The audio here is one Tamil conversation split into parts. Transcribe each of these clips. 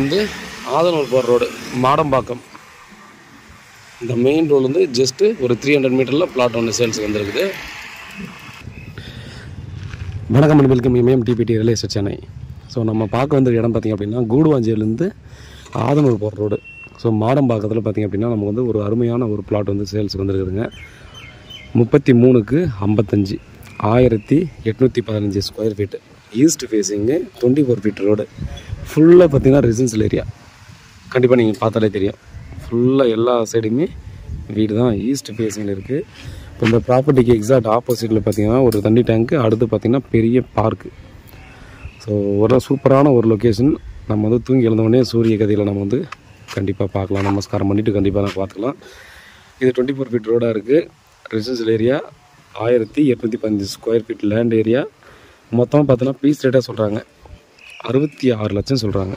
கூடுவாஞ்சேரியிலேருந்து ஆதனூர் போகிற ரோடு மாடம்பாக்கம். இந்த மெயின் ரோட்லேருந்து ஜஸ்ட்டு ஒரு 300 மீட்டரில் பிளாட் ஒன்று சேல்ஸுக்கு வந்துருக்குது. வணக்கம் and welcome MMTPT real estate Chennai. So நம்ம பார்க்க வந்த இடம் பார்த்திங்க அப்படின்னா கூடுவாஞ்சேரியிலேருந்து ஆதனூர் போகிற ரோடு. ஸோ மாடம்பாக்கத்தில் பார்த்திங்க அப்படின்னா நமக்கு வந்து ஒரு அருமையான ஒரு பிளாட் வந்து சேல்ஸுக்கு வந்துருக்குதுங்க. 33க்கு 55 1815 square feet, east facing, 24 feet road. ஃபுல்லாக பார்த்திங்கன்னா ரெசிடென்ஷியல் ஏரியா. கண்டிப்பாக நீங்கள் பார்த்தாலே தெரியும், ஃபுல்லாக எல்லா சைடுமே வீடு தான் ஈஸ்ட் ஃபேஸிங்கில் இருக்குது. இப்போ இந்த ப்ராப்பர்ட்டிக்கு எக்ஸாக்ட் ஆப்போசிட்டில் பார்த்திங்கன்னா ஒரு தண்ணி டேங்க்கு, அடுத்து பார்த்திங்கன்னா பெரிய பார்க்கு. ஸோ ஒரு சூப்பரான ஒரு லொக்கேஷன். நம்ம வந்து தூங்கி எழுந்தோடனே சூரிய கதியில் நம்ம வந்து கண்டிப்பாக பார்க்கலாம், நமஸ்காரம் பண்ணிவிட்டு கண்டிப்பாக நான் பார்த்துக்கலாம். இது 24 ஃபீட் ரோடாக இருக்குது. Residential area, 1815 square feet land area. மொத்தமாக பார்த்தோன்னா பீஸ் ரேட்டாக சொல்கிறாங்க 66 லட்சம் சொல்கிறாங்க.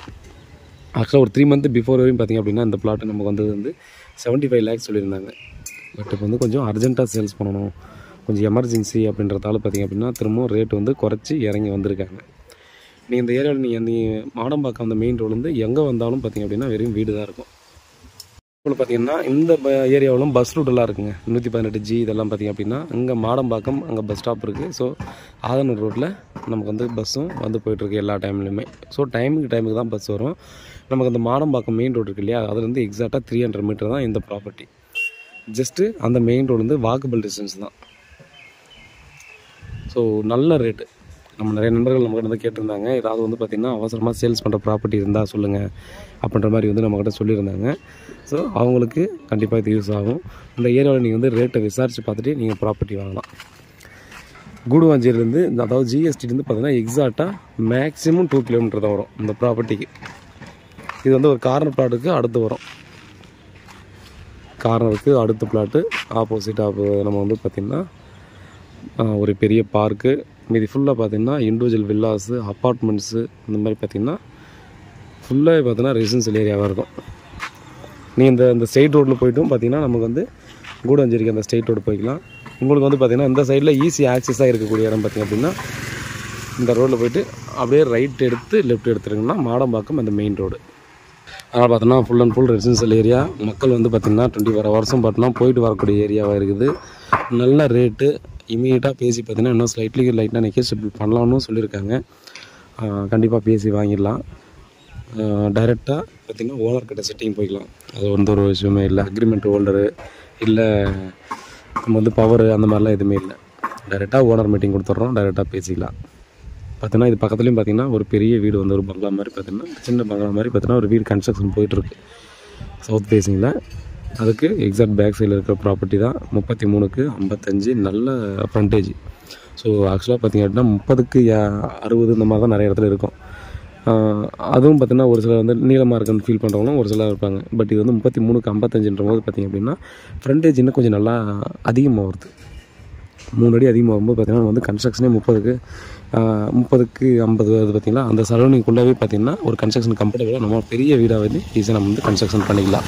ஆக்சுவலாக ஒரு 3 மந்த் பிஃபோர் வரையும் பார்த்திங்க அப்படின்னா இந்த பிளாட்டு நமக்கு வந்தது வந்து 75 லேக்ஸ் சொல்லியிருந்தாங்க. பட் இப்போ வந்து கொஞ்சம் அர்ஜென்ட்டாக சேல்ஸ் பண்ணணும், கொஞ்சம் எமர்ஜென்சி அப்படின்றதால பார்த்திங்க அப்படின்னா திரும்பவும் ரேட் வந்து குறைச்சி இறங்கி வந்திருக்காங்க. நீங்கள் இந்த ஏரியாவில் நீங்கள் மாடம்பாக்கம் அந்த மெயின் ரோட்லேருந்து எங்கே வந்தாலும் பார்த்திங்க அப்படின்னா வெறும் வீடு தான் இருக்கும். இப்போ பார்த்திங்கன்னா இந்த ஏரியாவிலும் பஸ் ரூட்டெல்லாம் இருக்குங்க. 118G இதெல்லாம் பார்த்திங்க அப்படின்னா இங்கே மாடம்பாக்கம் அங்கே பஸ் ஸ்டாப் இருக்குது. ஸோ ஆதனூர் ரோட்டில் நமக்கு வந்து பஸ்ஸும் வந்து போய்ட்டுருக்கு எல்லா டைம்லையுமே. ஸோ டைமுக்கு தான் பஸ் வரும். நமக்கு அந்த மாடம்பாக்கம் மெயின் ரோடு இருக்கு இல்லையா, அதுலேருந்து எக்ஸாக்டாக 300 மீட்டர் தான் இந்த ப்ராப்பர்ட்டி. ஜஸ்ட்டு அந்த மெயின் ரோடு வந்து வாக்கபிள் டிஸ்டன்ஸ் தான். ஸோ நல்ல ரேட்டு. நம்ம நிறைய நண்பர்கள் நம்மகிட்ட வந்து கேட்டிருந்தாங்க, ஏதாவது வந்து பார்த்திங்கன்னா அவசரமாக சேல்ஸ் பண்ணுற ப்ராப்பர்ட்டி இருந்தால் சொல்லுங்கள் அப்படின்ற மாதிரி வந்து நம்மக்கிட்ட சொல்லியிருந்தாங்க. ஸோ அவங்களுக்கு கண்டிப்பாக இது யூஸ் ஆகும். இந்த ஏரியாவில் நீங்கள் வந்து ரேட்டை விசாரித்து பார்த்துட்டு நீங்கள் ப்ராப்பர்ட்டி வாங்கலாம். கூடுவாஞ்சேரியிலேருந்து அதாவது GSTலேருந்து பார்த்திங்கன்னா எக்ஸாக்டாக மேக்ஸிமம் 2 கிலோமீட்டர் தான் வரும் இந்த ப்ராப்பர்ட்டிக்கு. இது வந்து ஒரு கார்னர் பிளாட்டுக்கு அடுத்து வரும். கார்னருக்கு அடுத்த பிளாட்டு ஆப்போசிட்டாக நம்ம வந்து பார்த்திங்கன்னா ஒரு பெரிய பார்க்கு. மீதி ஃபுல்லாக பார்த்திங்கன்னா இண்டிவிஜுவல் வில்லாஸு, அப்பார்ட்மெண்ட்ஸு, இந்த மாதிரி பார்த்திங்கன்னா ஃபுல்லாக பார்த்திங்கன்னா ரெசிடென்ஷியல் ஏரியாவாக இருக்கும். நீங்கள் இந்த ஸ்ட்ரெயிட் ரோட்டில் போய்ட்டும் பார்த்திங்கன்னா நமக்கு வந்து கூடுவாஞ்சேரிக்கு அந்த ஸ்ட்ரெயிட் ரோடு போய்க்கலாம். உங்களுக்கு வந்து பார்த்திங்கன்னா இந்த சைடில் ஈஸி ஆக்சஸாக இருக்கக்கூடிய இடம் பார்த்திங்க அப்படின்னா இந்த ரோட்டில் போய்ட்டு அப்படியே ரைட் எடுத்து லெஃப்ட் எடுத்துருங்கன்னா மாடம்பாக்கம் அந்த மெயின் ரோடு. அதனால் பார்த்தோன்னா full and full residential area. மக்கள் வந்து பார்த்திங்கன்னா 24 வருஷம் பார்த்தோன்னா போயிட்டு வரக்கூடிய ஏரியாவாக இருக்குது. நல்ல ரேட்டு. இமீடியட்டாக பேசி பார்த்திங்கன்னா இன்னும் லைட்டாக நெகோஷியபிள் பண்ணலாம்னு சொல்லியிருக்காங்க. கண்டிப்பாக பேசி வாங்கிடலாம். டைரெக்டாக பார்த்திங்கன்னா ஓனர்கிட்ட செட்டிங் போய்க்கலாம். அது வந்து ஒரு விஷயமே இல்லை. அக்ரிமெண்ட் ஹோல்டரு இல்லை நம்ம வந்து பவரு அந்த மாதிரிலாம் எதுவுமே இல்லை. டைரெக்டாக ஓனர் மீட்டிங் கொடுத்துட்றோம், டைரெக்டாக பேசிக்கலாம். பார்த்தீங்கன்னா இது பக்கத்துலேயும் பார்த்திங்கன்னா ஒரு பெரிய வீடு வந்து ஒரு பங்களா மாதிரி பார்த்திங்கன்னா சின்ன பங்களா மாதிரி பார்த்திங்கன்னா ஒரு வீடு கன்ஸ்ட்ரக்ஷன் போயிட்டுருக்கு சவுத் ஃபேஸிங்கில். அதுக்கு எக்ஸாக்ட் பேக் சைடில் இருக்கிற ப்ராப்பர்ட்டி தான். 33க்கு 55 நல்ல ஃப்ரண்டேஜ். ஸோ ஆக்சுவலாக பார்த்திங்க அப்படின்னா 30க்கு 60 இந்த மாதிரி தான் நிறைய இடத்துல இருக்கும். அதுவும் பார்த்திங்கன்னா ஒரு சிலர் வந்து நீளமாக இருக்குன்னு ஃபீல் பண்ணுறவங்களும் ஒரு சிலர் இருப்பாங்க. பட் இது வந்து 33க்கு 55ன்ற போது பார்த்திங்க அப்படின்னா ஃப்ரண்டேஜ் இன்னும் கொஞ்சம் நல்லா அதிகமாக வருது. 3 அடி அதிகமாக வரும்போது பார்த்திங்கன்னா வந்து கன்ஸ்ட்ரக்ஷனே 30க்கு 50 வருது பார்த்திங்களா. அந்த சரௌண்டிங்குள்ளே பார்த்திங்கன்னா ஒரு கன்ஸ்ட்ரக்ஷன் கம்ஃபர்டபுளாக நம்ம பெரிய வீடாக வந்து ஈஸியாக நம்ம வந்து கன்ஸ்ட்ரக்ஷன் பண்ணிக்கலாம்.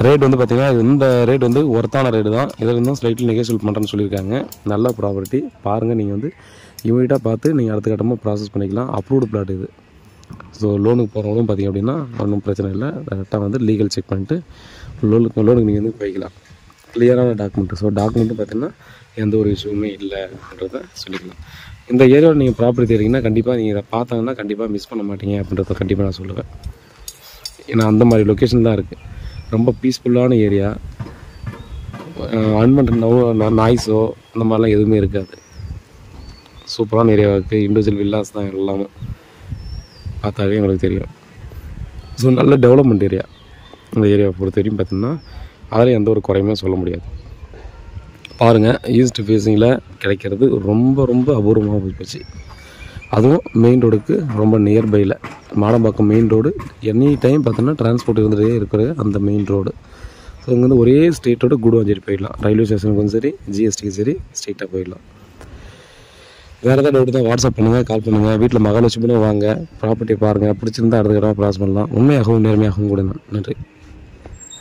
ரேட் வந்து பார்த்திங்கன்னா இந்த ரேட் வந்து ஒர்த்தான ரேட்டு தான். இதில் இருந்தும் ஸ்லைட்லி நெகோஷியபிள் பண்ணுறேன்னு சொல்லியிருக்காங்க. நல்ல ப்ராப்பர்ட்டி பாருங்கள். நீங்கள் வந்து இமீடியட்டாக பார்த்து நீங்கள் அடுத்த கட்டமாக ப்ராசஸ் பண்ணிக்கலாம். அப்ரூவ்டு பிளாட் இது. ஸோ லோனுக்கு போகிறவங்களும் பார்த்திங்க அப்படின்னா ஒன்றும் பிரச்சனை இல்லை. கரெக்டாக வந்து லீகல் செக் பண்ணிட்டு லோனுக்கு நீங்கள் வந்து போய்க்கலாம். கிளியரான டாக்குமெண்ட்டு. ஸோ டாக்குமெண்ட்டு பார்த்திங்கன்னா எந்த ஒரு இஷ்யூமே இல்லை அப்படின்றத சொல்லிக்கலாம். இந்த ஏரியாவில் நீங்கள் ப்ராப்பர்ட்டி தெரியுங்கன்னா கண்டிப்பாக நீங்கள் இதை பார்த்தாங்கன்னா கண்டிப்பாக மிஸ் பண்ண மாட்டீங்க அப்படின்றத கண்டிப்பாக நான் சொல்லுவேன். ஏன்னா அந்த மாதிரி லொக்கேஷன் தான் இருக்குது. ரொம்ப பீஸ்ஃபுல்லான ஏரியா. அன்வான்ட் நாய்ஸோ அந்த மாதிரிலாம் எதுவுமே இருக்காது. சூப்பரான ஏரியாவாக இருக்குது. இண்டிவிஜுவல் வில்லாஸ் தான் எல்லாமே. பார்த்தாவே உங்களுக்கு தெரியும். ஸோ நல்ல டெவலப்மெண்ட் ஏரியா. இந்த ஏரியாவை பொறுத்த வரைக்கும் பார்த்திங்கன்னா அதில் எந்த ஒரு குறையுமே சொல்ல முடியாது. பாருங்கள், ஈஸ்ட் ஃபேஸிங்கில் கிடைக்கிறது ரொம்ப ரொம்ப அபூர்வமாக போச்சு. அதுவும் மெயின் ரோடுக்கு ரொம்ப நியர்பையில் Madambakkam main road. Any time பார்த்தோன்னா டிரான்ஸ்போர்ட் இருந்துகிட்டே இருக்கிற அந்த மெயின் ரோடு. ஸோ இங்கே வந்து ஒரே ஸ்ட்ரெயிட் ரோடு கூடுவாஞ்சேரி போயிடலாம். ரயில்வே ஸ்டேஷனுக்கும் சரி GSTக்கு சரி ஸ்ட்ரெயிட்டாக போயிடலாம். வேறு ஏதாவது டவுட் தான் வாட்ஸ்அப் பண்ணுங்கள், கால் பண்ணுங்கள். வீட்டில் மகாலட்சுமியும் வாங்க, ப்ராப்பர்ட்டி பாருங்கள், பிடிச்சிருந்தா அடுத்த கடை ப்ராஸ் பண்ணலாம். உண்மையாகவும் நேர்மையாகவும் கூட. நன்றி.